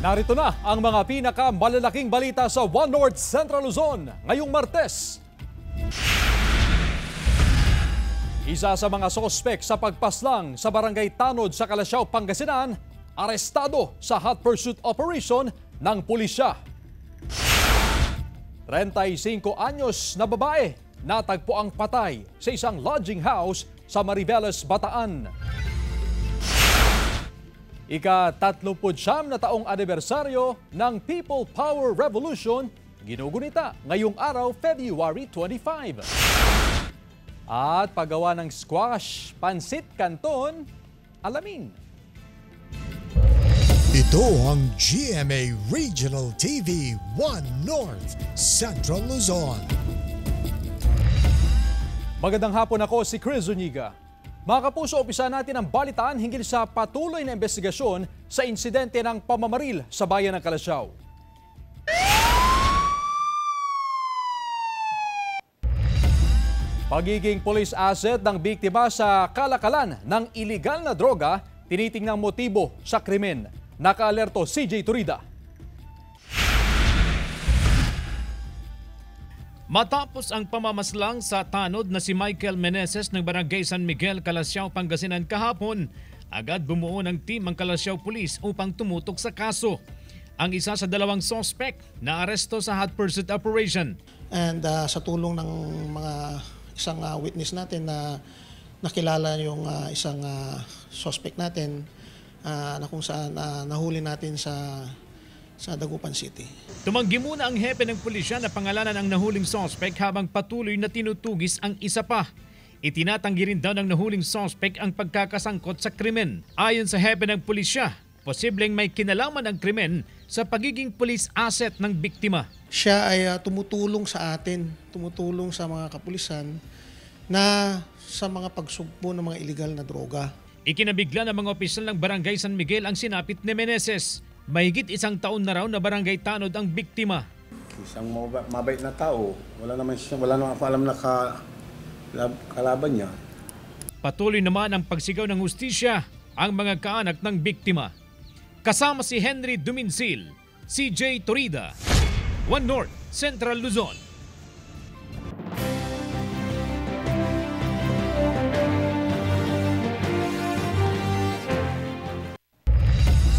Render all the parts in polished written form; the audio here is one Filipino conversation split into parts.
Narito na ang mga pinakamalalaking balita sa One North Central Luzon ngayong Martes. Isa sa mga sospek sa pagpaslang sa Barangay Tanod sa Calasiao, Pangasinan, arestado sa hot pursuit operation ng pulisya. 35 anyos na babae natagpo ang patay sa isang lodging house sa Mariveles, Bataan. Ika-39 na taong anibersaryo ng People Power Revolution ginugunita ngayong araw, February 25. At paggawa ng squash, pansit canton, alamin. Ito ang GMA Regional TV 1 North Central Luzon. Magandang hapon, ako si Chris Zuniga. Mga kapuso, umpisa natin ang balitaan hinggil sa patuloy na investigasyon sa insidente ng pamamaril sa bayan ng Calasiao. Pagiging police asset ng biktima sa kalakalan ng iligal na droga, tinitingnang motibo sa krimen. Naka-alerto CJ Turida. Matapos ang pamamaslang sa tanod na si Michael Meneses ng Barangay San Miguel, Calasiao, Pangasinan kahapon, agad bumuo ng team ang Calasiao Police upang tumutok sa kaso. Ang isa sa dalawang suspect na aresto sa hot pursuit operation. And sa tulong ng mga isang witness natin na nakilala yung isang suspect natin na kung saan nahuli natin sa Dagupan City. Tumanggi muna ang hepe ng pulisya na pangalanan ang nahuling suspect habang patuloy na tinutugis ang isa pa. Itinatanggi rin daw ng nahuling suspect ang pagkakasangkot sa krimen. Ayon sa hepe ng pulisya, posibleng may kinalaman ang krimen sa pagiging police asset ng biktima. Siya ay tumutulong sa atin, tumutulong sa mga kapulisan na sa mga pagsugpo ng mga illegal na droga. Ikinabigla ng mga opisyal ng Barangay San Miguel ang sinapit ni Meneses. Mahigit isang taon na raw na Barangay Tanod ang biktima. Isang mabait na tao, wala naman alam na kalaban niya. Patuloy naman ang pagsigaw ng hustisya ang mga kaanak ng biktima. Kasama si Henry Duminsil, CJ Turida, One North Central Luzon.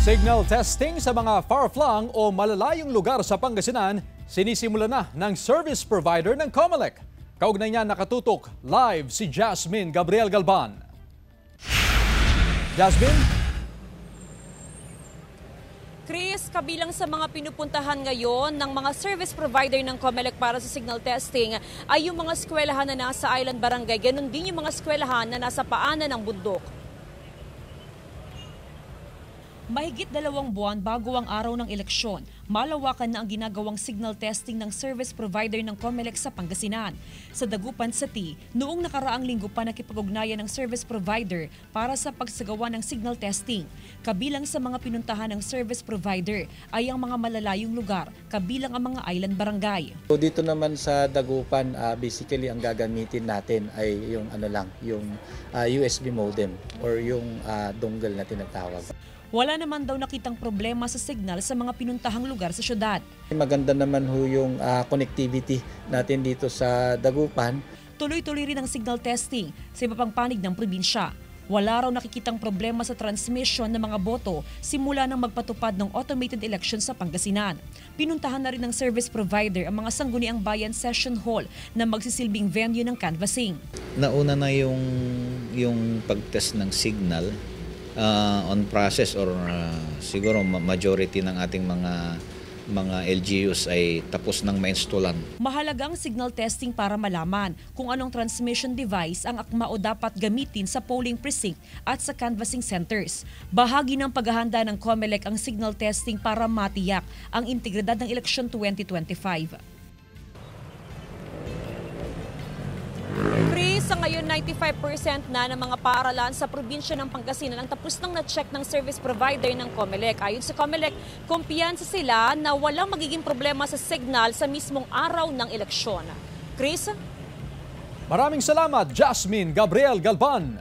Signal testing sa mga far-flung o malalayong lugar sa Pangasinan sinisimula na ng service provider ng Comelec. Kaugnay niya nakatutok live si Jasmine Gabriel Galban. Jasmine? Chris, kabilang sa mga pinupuntahan ngayon ng mga service provider ng Comelec para sa signal testing ay yung mga eskwelahan na nasa Island Barangay. Ganon din yung mga eskwelahan na nasa paanan ng bundok. Mahigit 2 buwan bago ang araw ng eleksyon, malawakan na ang ginagawang signal testing ng service provider ng Comelec sa Pangasinan. Sa Dagupan City, noong nakaraang linggo pa nakipag-ugnayan ng service provider para sa pagsagawa ng signal testing. Kabilang sa mga pinuntahan ng service provider ay ang mga malalayong lugar, kabilang ang mga island barangay. So dito naman sa Dagupan, basically ang gagamitin natin ay yung USB modem or yung dongle na tinatawag. Wala naman daw nakitang problema sa signal sa mga pinuntahang lugar sa syudad. Maganda naman ho yung connectivity natin dito sa Dagupan. Tuloy-tuloy rin ang signal testing sa iba pang panig ng probinsya. Wala raw nakikitang problema sa transmission ng mga boto simula nang magpatupad ng automated election sa Pangasinan. Pinuntahan na rin ng service provider ang mga sangguniang bayan session hall na magsisilbing venue ng canvassing. Nauna na yung pag-test ng signal on process or siguro majority ng ating mga LGUs ay tapos nang ma-installan. Mahalagang signal testing para malaman kung anong transmission device ang akma o dapat gamitin sa polling precinct at sa canvassing centers. Bahagi ng paghahanda ng Comelec ang signal testing para matiyak ang integridad ng eleksyon 2025. Chris, sa ngayon 95% na ng mga paaralan sa probinsya ng Pangasinan ang tapos nang na-check ng service provider ng Comelec. Ayon sa Comelec, kumpiyansa sila na walang magiging problema sa signal sa mismong araw ng eleksyon. Chris? Maraming salamat, Jasmine Gabriel Galban.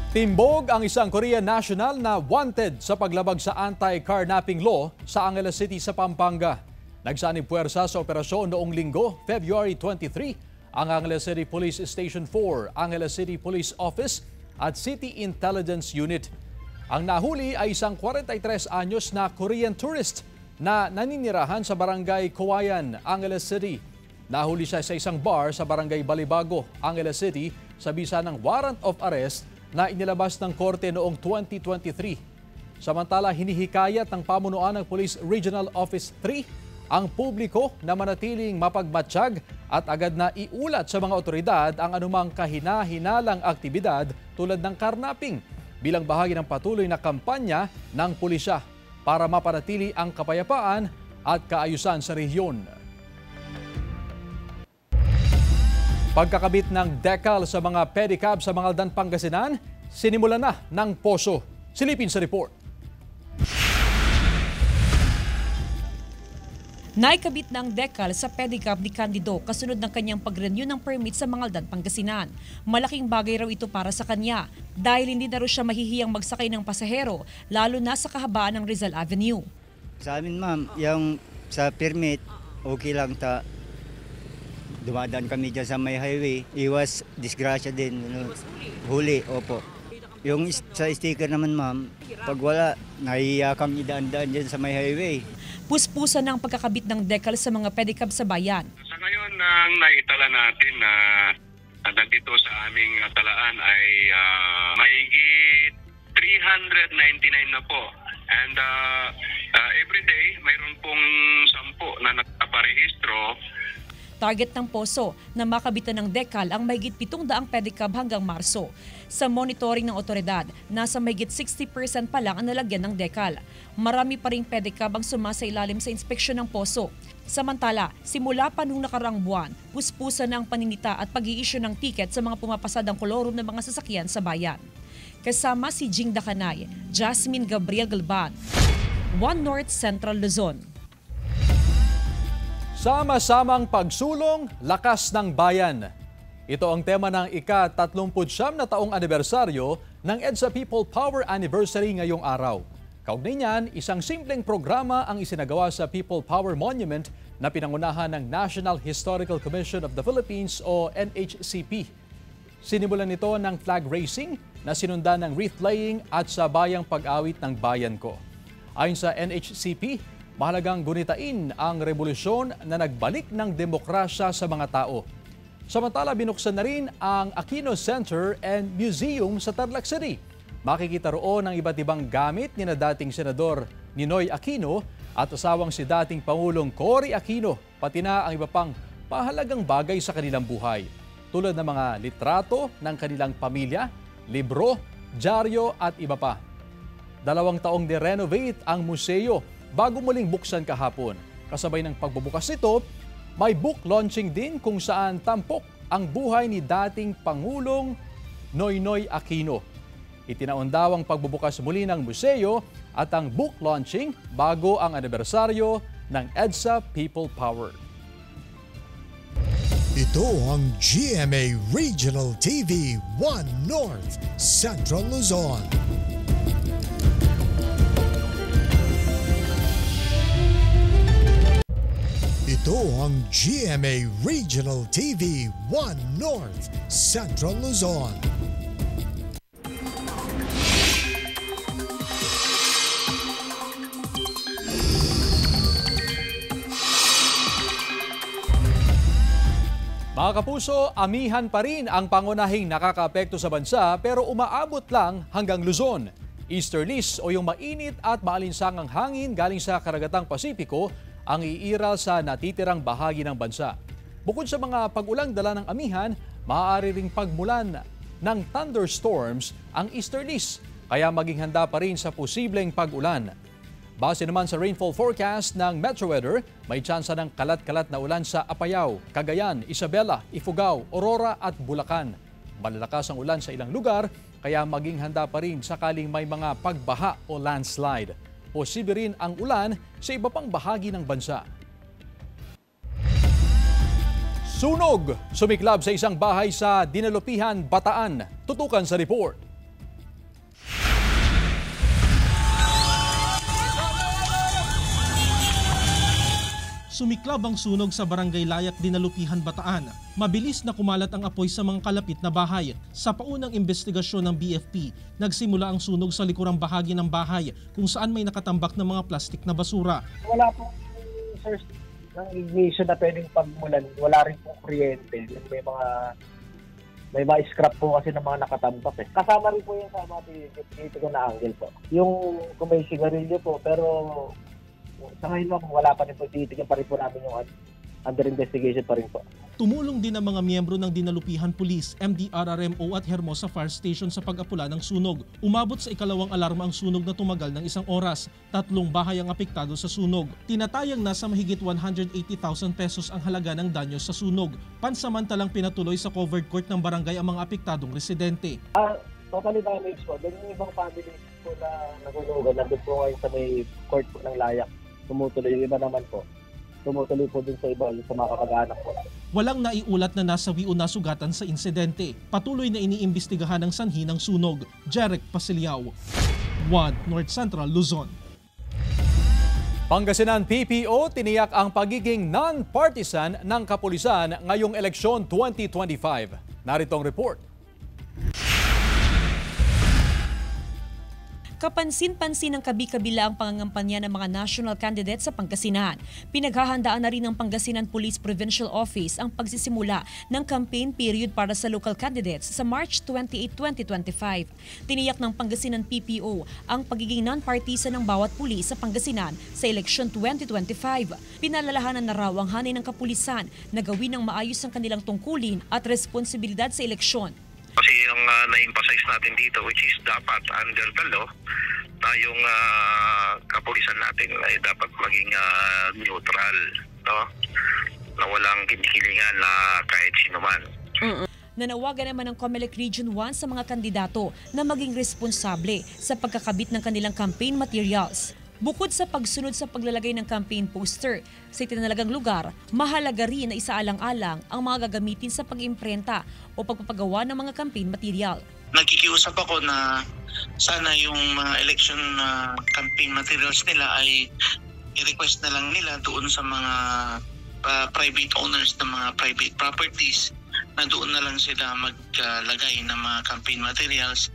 Timbog ang isang Korean national na wanted sa paglabag sa anti-carnapping law sa Angeles City sa Pampanga. Nagsanib puwersa sa operasyon noong linggo, February 23, ang Angeles City Police Station 4, Angeles City Police Office at City Intelligence Unit. Ang nahuli ay isang 43 anyos na Korean tourist na naninirahan sa barangay Kawayan, Angeles City. Nahuli siya sa isang bar sa barangay Balibago, Angeles City sa bisa ng warrant of arrest na inilabas ng korte noong 2023. Samantala, hinihikayat ng pamunuan ng Police Regional Office 3 ang publiko na manatiling mapagmatsyag at agad na iulat sa mga otoridad ang anumang kahina-hinalang aktibidad tulad ng carnapping bilang bahagi ng patuloy na kampanya ng pulisya para mapanatili ang kapayapaan at kaayusan sa rehiyon. Pagkakabit ng decal sa mga pedicab sa Mangaldan, Pangasinan, sinimulan na ng poso. Silipin sa report. Naikabit na ang decal sa pedicab ni Candido kasunod ng kanyang pag-renew ng permit sa Mangaldan, Pangasinan. Malaking bagay raw ito para sa kanya dahil hindi na raw siya mahihiyang magsakay ng pasahero lalo na sa kahabaan ng Rizal Avenue. Sa amin ma'am, yung sa permit, okay lang ta. Dumadaan kami dyan sa may highway, iwas disgrasya din. Huli, opo. Yung sa sticker naman ma'am, pag wala, nahihiya kang idaan-daan dyan sa may highway. Puspusan ng pagkakabit ng decal sa mga pedicab sa bayan. Sa ngayon, ang naitala natin na nandito sa aming talaan ay mahigit 399 na po. And every day, mayroon pong 10 na nagpaparehistro. Target ng poso na makabitan ng decal ang mahigit 700 pedicab hanggang Marso. Sa monitoring ng otoridad, nasa mahigit 60% pa lang ang nalagyan ng decal. Marami pa ring pedicab ang sumasailalim sa inspeksyon ng poso. Samantala, simula pa noong nakarang buwan, puspusan na ang paninita at pag-i-issue ng ticket sa mga pumapasadang kolorum ng mga sasakyan sa bayan. Kasama si Jing Dakanay, Jasmine Gabriel Galban, One North Central Luzon. Sama-samang pagsulong, lakas ng bayan. Ito ang tema ng ika-39 na taong anibersaryo ng EDSA People Power Anniversary ngayong araw. Kaugnay niyan, isang simpleng programa ang isinagawa sa People Power Monument na pinangunahan ng National Historical Commission of the Philippines o NHCP. Sinimulan nito ng flag raising na sinundan ng wreath laying at sabayang pag-awit ng bayan ko. Ayon sa NHCP, mahalagang gunitain ang revolusyon na nagbalik ng demokrasya sa mga tao. Samantala, binuksan na rin ang Aquino Center and Museum sa Tarlac City. Makikita roon ang iba't ibang gamit ni na dating Senador Ninoy Aquino at asawang si dating Pangulong Cory Aquino, pati na ang iba pang mahalagang bagay sa kanilang buhay, tulad ng mga litrato ng kanilang pamilya, libro, dyaryo at iba pa. 2 taong de-renovate ang museo bago muling buksan kahapon. Kasabay ng pagbubukas nito, may book launching din kung saan tampok ang buhay ni dating Pangulong Noynoy Aquino. Itinaon daw ang pagbubukas muli ng museo at ang book launching bago ang anibersaryo ng EDSA People Power. Ito ang GMA Regional TV 1 North Central Luzon. Ito ang GMA Regional TV 1 North Central Luzon. Mga kapuso, amihan pa rin ang pangunahing nakakaapekto sa bansa pero umaabot lang hanggang Luzon. Easterlies o yung mainit at maalinsangang hangin galing sa karagatang Pasipiko ang iiral sa natitirang bahagi ng bansa. Bukod sa mga pag-ulang dala ng amihan, maaari ring pagmulan ng thunderstorms ang easterlies, kaya maging handa pa rin sa posibleng pag-ulan. Base naman sa rainfall forecast ng Metro Weather, may tsansa ng kalat-kalat na ulan sa Apayao, Cagayan, Isabela, Ifugao, Aurora at Bulacan. Malalakas ang ulan sa ilang lugar, kaya maging handa pa rin sakaling may mga pagbaha o landslide. Posible rin ang ulan sa iba pang bahagi ng bansa. Sunog! Sumiklab sa isang bahay sa Dinalupihan, Bataan. Tutukan sa report. Sumiklab ang sunog sa Barangay Layak, Dinalupihan, Bataan. Mabilis na kumalat ang apoy sa mga kalapit na bahay. Sa paunang investigasyon ng BFP, nagsimula ang sunog sa likurang bahagi ng bahay kung saan may nakatambak na mga plastik na basura. Wala pong source ng ignition na pwedeng pagmulan. Wala rin pong kuryente. May mga scrap po kasi ng mga nakatambak eh. Kasama rin po yung sa mga pinito na angle po. Yung kung may sigarilyo po, pero sa ngayon po, wala pa rin po, titigyan pa rin po namin yung under investigation pa rin po. Tumulong din ang mga miyembro ng Dinalupihan Police, MDRRMO at Hermosa Fire Station sa pag-apula ng sunog. Umabot sa ikalawang alarma ang sunog na tumagal ng 1 oras. 3 bahay ang apektado sa sunog. Tinatayang nasa mahigit 180,000 pesos ang halaga ng danyo sa sunog. Pansamantalang pinatuloy sa covered court ng barangay ang mga apektadong residente. Totally damage po. Doon yung ibang families po na nagunugan. Nandun po ngayon sa may court po ng Layak. Tumutuloy. Yung iba naman po, tumutuloy po din sa iba, sa mga kapag-anak po. Walang naiulat na nasawi o nasugatan sa insidente. Patuloy na iniimbestigahan ang sanhi ng sunog. Jeric Pasiliao, 1 North Central, Luzon. Pangasinan PPO tiniyak ang pagiging non-partisan ng kapulisan ngayong eleksyon 2025. Narito ang report. Kapansin-pansin ng kabi-kabila ang pangangampanya ng mga national candidates sa Pangasinan. Pinaghahandaan na rin ng Pangasinan Police Provincial Office ang pagsisimula ng campaign period para sa local candidates sa March 28, 2025. Tiniyak ng Pangasinan PPO ang pagiging non-partisan ng bawat pulis sa Pangasinan sa eleksyon 2025. Pinalalahanan na raw ang hanay ng kapulisan na gawin ng maayos ang kanilang tungkulin at responsibilidad sa eleksyon. Kasi yung na-emphasize natin dito, which is dapat under the law, na yung kapulisan natin ay dapat maging neutral, no? Na walang kinikilingan na kahit sino man. Nanawagan naman ng COMELEC Region 1 sa mga kandidato na maging responsable sa pagkakabit ng kanilang campaign materials. Bukod sa pagsunod sa paglalagay ng campaign poster sa itinalagang lugar, mahalaga rin na isaalang-alang ang mga gagamitin sa pag-imprenta o pagpapagawa ng mga campaign material. Nagkikiusap ako na sana yung mga election campaign materials nila ay i-request na lang nila doon sa mga private owners ng mga private properties na doon na lang sila maglagay ng mga campaign materials.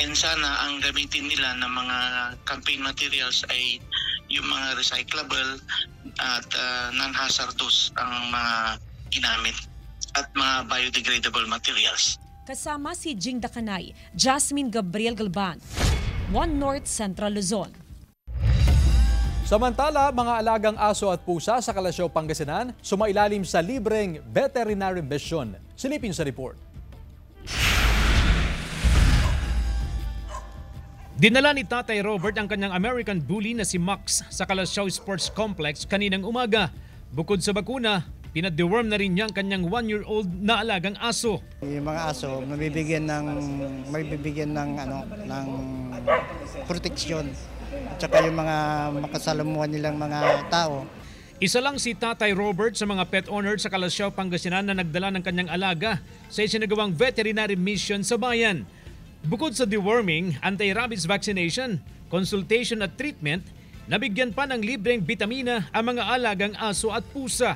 And sana ang gamitin nila ng mga campaign materials ay yung mga recyclable at non-hazardous ang mga ginamit at mga biodegradable materials. Kasama si Jing Dakanay, Jasmine Gabriel Galban, 1 North Central Luzon. Samantala, mga alagang aso at pusa sa Kalasyaw, Pangasinan sumailalim sa libreng veterinary mission. Silipin sa report. Dinala ni Tatay Robert ang kanyang American Bully na si Max sa Kalasyaw Sports Complex kaninang umaga. Bukod sa bakuna, pinad-deworm na rin niya ang kanyang 1-year-old na alagang aso. Yung mga aso, mabibigyan ng proteksyon. At saka yung mga makasalamuhan nilang mga tao. Isa lang si Tatay Robert sa mga pet owner sa Kalasyaw, Pangasinan na nagdala ng kanyang alaga sa isinagawang veterinary mission sa bayan. Bukod sa deworming, anti-rabies vaccination, consultation at treatment, nabigyan pa ng libreng bitamina ang mga alagang aso at pusa.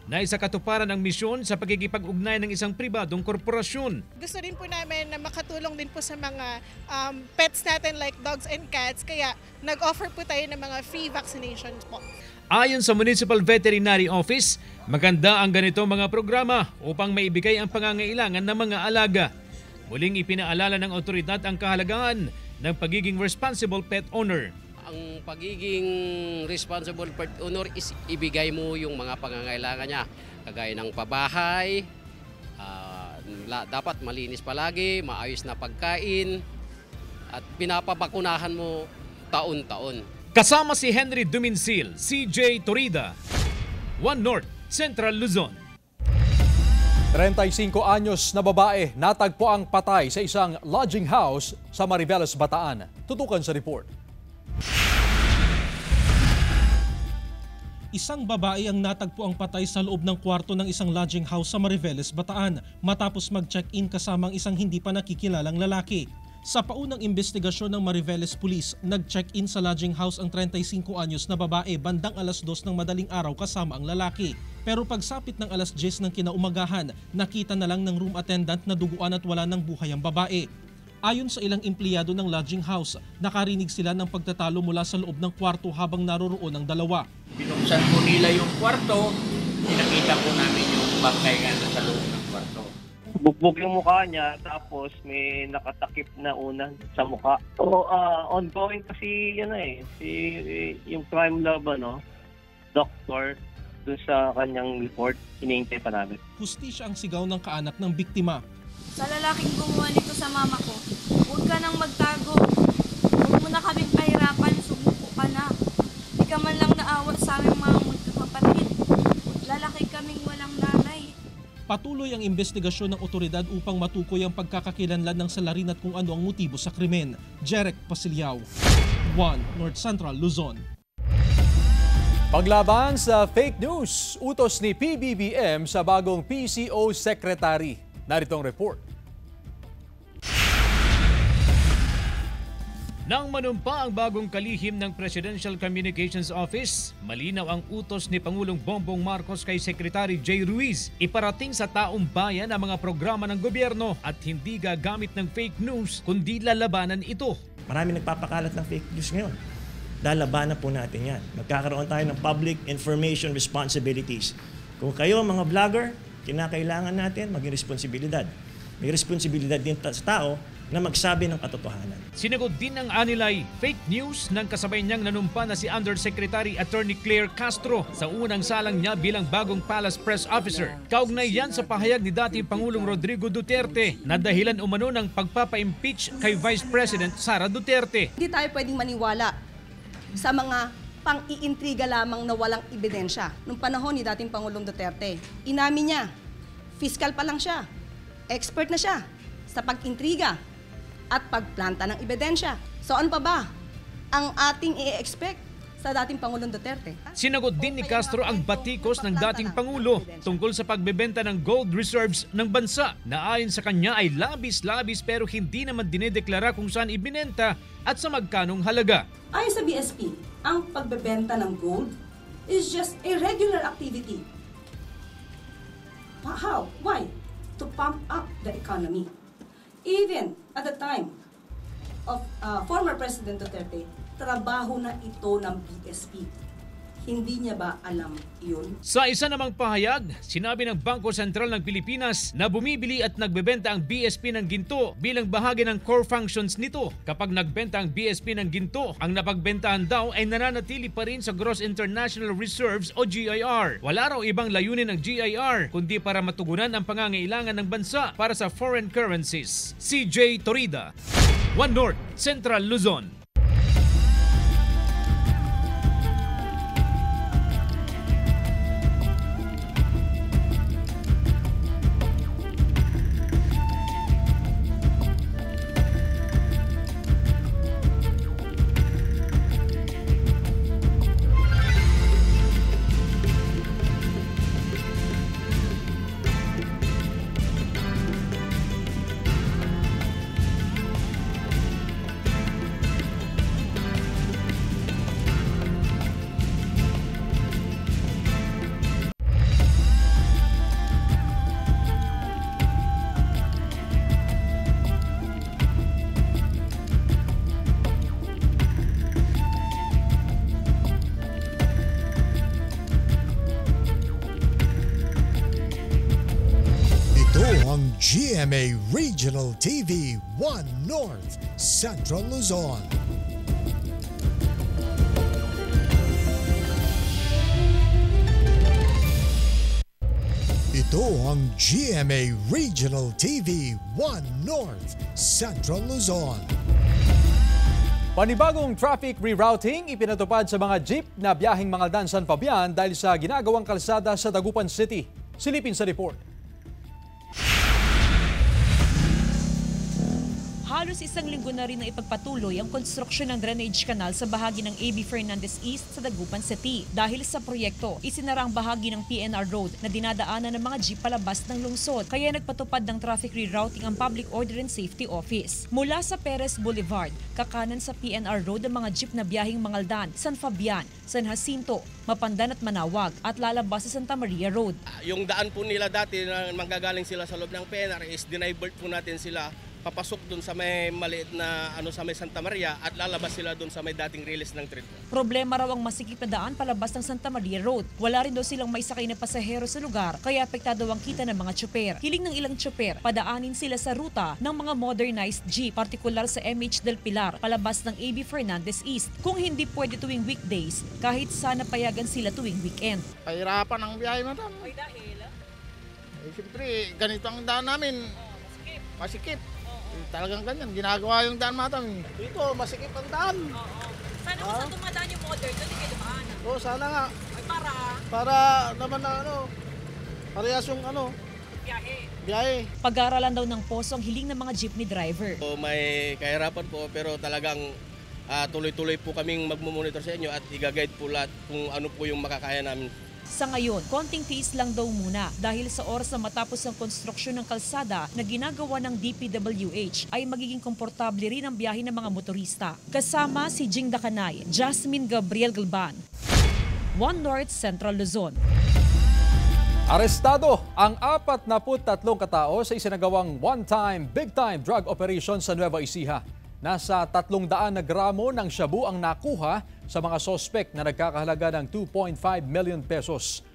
Naisa katuparan ang misyon sa pagkikipag-ugnay ng isang pribadong korporasyon. Gusto rin po namin na makatulong din po sa mga pets natin like dogs and cats, kaya nag-offer po tayo ng mga free vaccinations po. Ayon sa Municipal Veterinary Office, maganda ang ganitong mga programa upang maibigay ang pangangailangan ng mga alaga. Muling ipinaalala ng otoridad ang kahalagahan ng pagiging responsible pet owner. Ang pagiging responsible pet owner is ibigay mo yung mga pangangailangan niya. Kagaya ng pabahay, dapat malinis palagi, maayos na pagkain, at pinapabakunahan mo taon-taon. Kasama si Henry Duminsil, CJ Torida, 1 North Central Luzon. 35 anyos na babae natagpo ang patay sa isang lodging house sa Mariveles, Bataan. Tutukan sa report. Isang babae ang natagpo ang patay sa loob ng kwarto ng isang lodging house sa Mariveles, Bataan matapos mag-check-in kasama ang isang hindi pa nakikilalang lalaki. Sa paunang investigasyon ng Mariveles Police, nag-check-in sa lodging house ang 35 anyos na babae bandang alas 2 ng madaling araw kasama ang lalaki. Pero pagsapit ng alas 10 ng kinaumagahan, nakita na lang ng room attendant na duguan at wala ng buhay ang babae. Ayon sa ilang empleyado ng lodging house, nakarinig sila ng pagtatalo mula sa loob ng kwarto habang naroroon ang dalawa. Binuksan po nila yung kwarto, pinakita po namin yung bangkay nga sa loob ng kwarto. Bukbok yung mukha niya, tapos may nakatakip na una sa mukha. So, ongoing kasi yung crime lab, doctor, dun sa kanyang report, hinihintay pa namin. Hustisya ang sigaw ng kaanak ng biktima. Sa lalaking gumawa nito sa mama ko, huwag ka nang magtago. Huwag mo na kaming pahirapan, sumuko ka na. Di ka man lang naawa sa aming mga magkakapatid. Lalaki kaming walang nanay. Patuloy ang investigasyon ng otoridad upang matukoy ang pagkakakilanlan ng salarin at kung ano ang motibo sa krimen. Jeric Pasilyao, 1 North Central, Luzon. Paglaban sa fake news, utos ni PBBM sa bagong PCO Secretary. Narito ang report. Nang manumpa ang bagong kalihim ng Presidential Communications Office, malinaw ang utos ni Pangulong Bongbong Marcos kay Secretary Jay Ruiz. Iparating sa taong bayan ang mga programa ng gobyerno at hindi gagamit ng fake news kundi lalabanan ito. Marami nagpapakalat ng fake news ngayon. Lalabanan po natin yan. Magkakaroon tayo ng public information responsibilities. Kung kayo mga vlogger, kinakailangan natin maging responsibilidad. May responsibilidad din sa tao na magsabi ng katotohanan. Sinagot din ng anilay fake news ng kasabay niyang nanumpa na si Undersecretary Attorney Claire Castro sa unang salang niya bilang bagong Palace Press Officer. Kaugnay yan sa pahayag ni dating Pangulong Rodrigo Duterte na dahilan umano ng pagpapa-impeach kay Vice President Sara Duterte. Hindi tayo pwedeng maniwala sa mga pang-iintriga lamang na walang ebidensya. Noong panahon ni dating Pangulong Duterte, inamin niya, fiscal pa lang siya, expert na siya sa pag-intriga at pagplanta ng ebidensya. So ano pa ba ang ating i-expect sa dating Pangulong Duterte? Sinagot din ni Castro ang batikos ng dating Pangulo tungkol sa pagbebenta ng gold reserves ng bansa na ayon sa kanya ay labis-labis pero hindi naman dinedeklara kung saan ibinenta at sa magkanong halaga. Ayon sa BSP, ang pagbebenta ng gold is just a regular activity. How? Why? To pump up the economy. Even at the time of former President Duterte, trabaho na ito ng BSP. Hindi niya ba alam yun? Sa isa namang pahayag, sinabi ng Bangko Sentral ng Pilipinas na bumibili at nagbebenta ang BSP ng ginto bilang bahagi ng core functions nito. Kapag nagbenta ang BSP ng ginto, ang napagbentahan daw ay nananatili pa rin sa Gross International Reserves o GIR. Wala raw ibang layunin ng GIR kundi para matugunan ang pangangailangan ng bansa para sa foreign currencies. CJ Torida, 1 North Central, Luzon. Ang GMA Regional TV 1 North Central Luzon. Ito ang GMA Regional TV 1 North Central Luzon. Panibagong traffic rerouting ipinatupad sa mga jeep na biyaheng Mangaldan San Fabian dahil sa ginagawang kalsada sa Dagupan City. Silipin sa report. Halos isang linggo na rin na ipagpatuloy ang konstruksyon ng drainage canal sa bahagi ng A.B. Fernandez East sa Dagupan City. Dahil sa proyekto, isinara ang bahagi ng PNR Road na dinadaanan ng mga jeep palabas ng lungsod. Kaya nagpatupad ng traffic rerouting ang Public Order and Safety Office. Mula sa Perez Boulevard, kakanan sa PNR Road ang mga jeep na biyaheng Mangaldan, San Fabian, San Jacinto, Mapandan at Manawag at lalabas sa Santa Maria Road. Yung daan po nila dati na manggagaling sila sa loob ng PNR is dinivert po natin sila papasok dun sa may maliit na sa may Santa Maria at lalabas sila dun sa may dating release ng treat. Problema raw ang masikip na daan palabas ng Santa Maria Road. Wala rin daw silang may sakay na pasahero sa lugar kaya apektado ang kita ng mga tsoper. Hiling ng ilang tsoper, padaanin sila sa ruta ng mga modernized jeep, partikular sa MH Del Pilar, palabas ng A.B. Fernandez East. Kung hindi pwede tuwing weekdays, kahit sana payagan sila tuwing weekend. Pahirapan ang biyahe, madam. Ay dahil? Siyempre, ganito ang daan namin. Masikip. Talagang ganyan, ginagawa yung daan, madam. Dito, masikip ang daan. Sana kung saan dumadaan yung modern, doon kayo dumaan. Oo, sana nga. Ay para naman na parehas yung biyahe. Pag-aaralan daw ng poso ang hiling ng mga jeepney driver. May kahirapan po pero talagang tuloy-tuloy po kaming magmumonitor sa inyo at i-guide po lahat kung ano po yung makakaya namin. Sa ngayon, konting tiis lang daw muna dahil sa oras na matapos ang konstruksyon ng kalsada na ginagawa ng DPWH ay magiging komportable rin ang biyahe ng mga motorista. Kasama si Jing Dakanay, Jasmine Gabriel Galban, One North Central Luzon. Arestado ang 43 katao sa isinagawang one-time, big-time drug operation sa Nueva Ecija. Nasa 300 na gramo ng shabu ang nakuha sa mga sospek na nagkakahalaga ng 2.5 million pesos.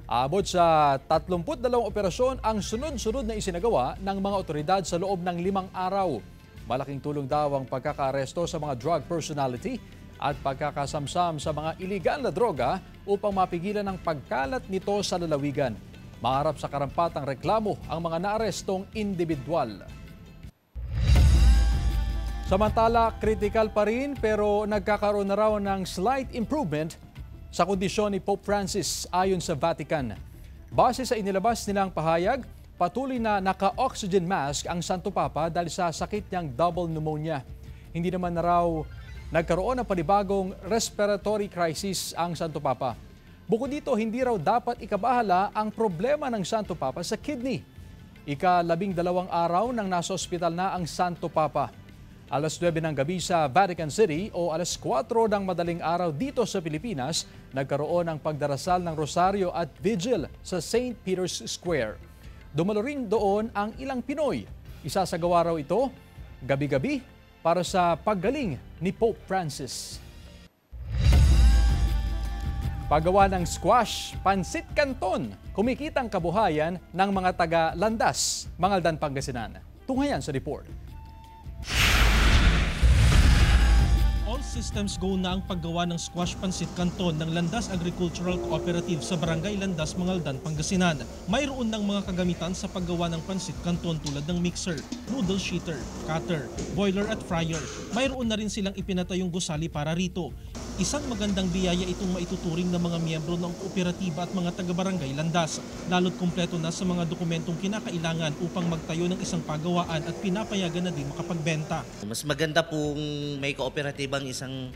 Abot sa 32 operasyon ang sunod-sunod na isinagawa ng mga otoridad sa loob ng 5 araw. Malaking tulong daw ang pagkakaaresto sa mga drug personality at pagkakasamsam sa mga iligal na droga upang mapigilan ang pagkalat nito sa lalawigan. Maharap sa karampatang reklamo ang mga naarestong individual. Samantala, critical pa rin pero nagkakaroon na raw ng slight improvement sa kondisyon ni Pope Francis ayon sa Vatican. Base sa inilabas nilang pahayag, patuloy na naka-oxygen mask ang Santo Papa dahil sa sakit niyang double pneumonia. Hindi naman na raw nagkaroon ng panibagong respiratory crisis ang Santo Papa. Bukod dito, hindi raw dapat ikabahala ang problema ng Santo Papa sa kidney. Ika-12 araw nang nasa ospital na ang Santo Papa. Alas 9 ng gabi sa Vatican City o alas 4 ng madaling araw dito sa Pilipinas, nagkaroon ng pagdarasal ng Rosario at Vigil sa St. Peter's Square. Dumalo rin doon ang ilang Pinoy. Isasagawa raw ito gabi-gabi para sa paggaling ni Pope Francis. Paggawa ng squash, pansit canton, kumikitang kabuhayan ng mga taga-Landas, Mangaldan, Pangasinan. Tunghayan sa report. All systems go na ang paggawa ng squash pansit canton ng Landas Agricultural Cooperative sa Barangay Landas, Mangaldan, Pangasinan. Mayroon ng mga kagamitan sa paggawa ng pansit canton tulad ng mixer, noodle sheeter, cutter, boiler at fryer. Mayroon na rin silang ipinatayong gusali para rito. Isang magandang biyaya itong maituturing ng mga miyembro ng kooperatiba at mga taga-barangay Landas, lalo't kumpleto na sa mga dokumentong kinakailangan upang magtayo ng isang pagawaan at pinapayagan na din makapagbenta. Mas maganda pong may kooperatibang isang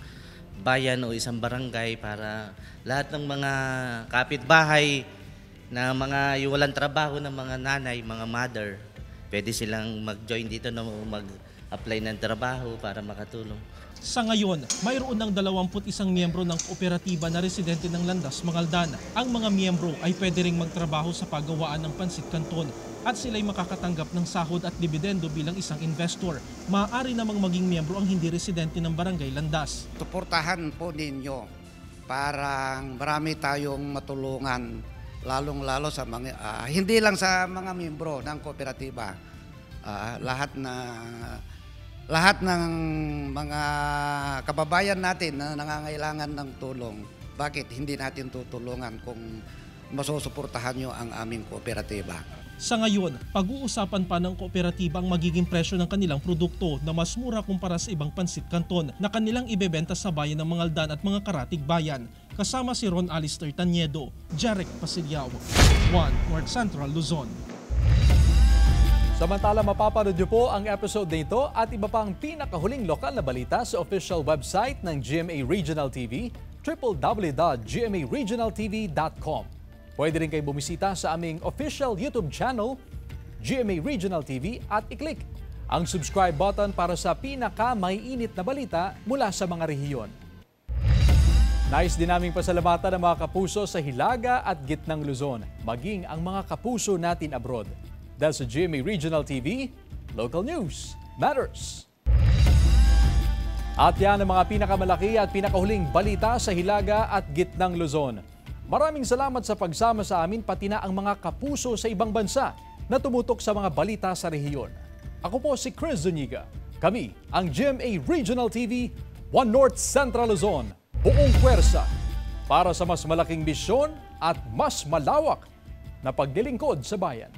bayan o isang barangay para lahat ng mga kapitbahay na mga walang trabaho ng mga nanay, mga mother, pwede silang mag-join dito na mag-apply ng trabaho para makatulong. Sa ngayon, mayroon ng 21 miyembro ng kooperatiba na residente ng Landas, Mangaldan. Ang mga miyembro ay pwede ring magtrabaho sa paggawaan ng pansit canton at sila'y makakatanggap ng sahod at dividendo bilang isang investor. Maaari namang maging miyembro ang hindi residente ng Barangay Landas. Suportahan po ninyo para marami tayong matulungan, lalong-lalo sa mga, hindi lang sa mga miyembro ng kooperatiba, lahat ng mga kababayan natin na nangangailangan ng tulong, bakit hindi natin tutulungan kung masusuportahan nyo ang aming kooperatiba? Sa ngayon, pag-uusapan pa ng kooperatiba ang magiging presyo ng kanilang produkto na mas mura kumpara sa ibang pansit canton na kanilang ibebenta sa bayan ng Mangaldan at mga karatig bayan. Kasama si Ron Alister Tanyedo, Jarek Pasiliao, One North Central Luzon. Samantala, mapapanood niyo po ang episode na ito at iba pang pinakahuling lokal na balita sa official website ng GMA Regional TV, www.gmaregionaltv.com. Pwede rin kayo bumisita sa aming official YouTube channel, GMA Regional TV, at i-click ang subscribe button para sa pinaka-maiinit na balita mula sa mga rehiyon. Nais din naming pasalamatan ang mga kapuso sa Hilaga at Gitnang Luzon, maging ang mga kapuso natin abroad. Dahil sa GMA Regional TV, local news matters. At yan ang mga pinakamalaki at pinakahuling balita sa Hilaga at Gitnang Luzon. Maraming salamat sa pagsama sa amin pati na ang mga kapuso sa ibang bansa na tumutok sa mga balita sa rehiyon. Ako po si Chris Zuniga. Kami ang GMA Regional TV, One North Central Luzon. Buong pwersa para sa mas malaking misyon at mas malawak na paglilingkod sa bayan.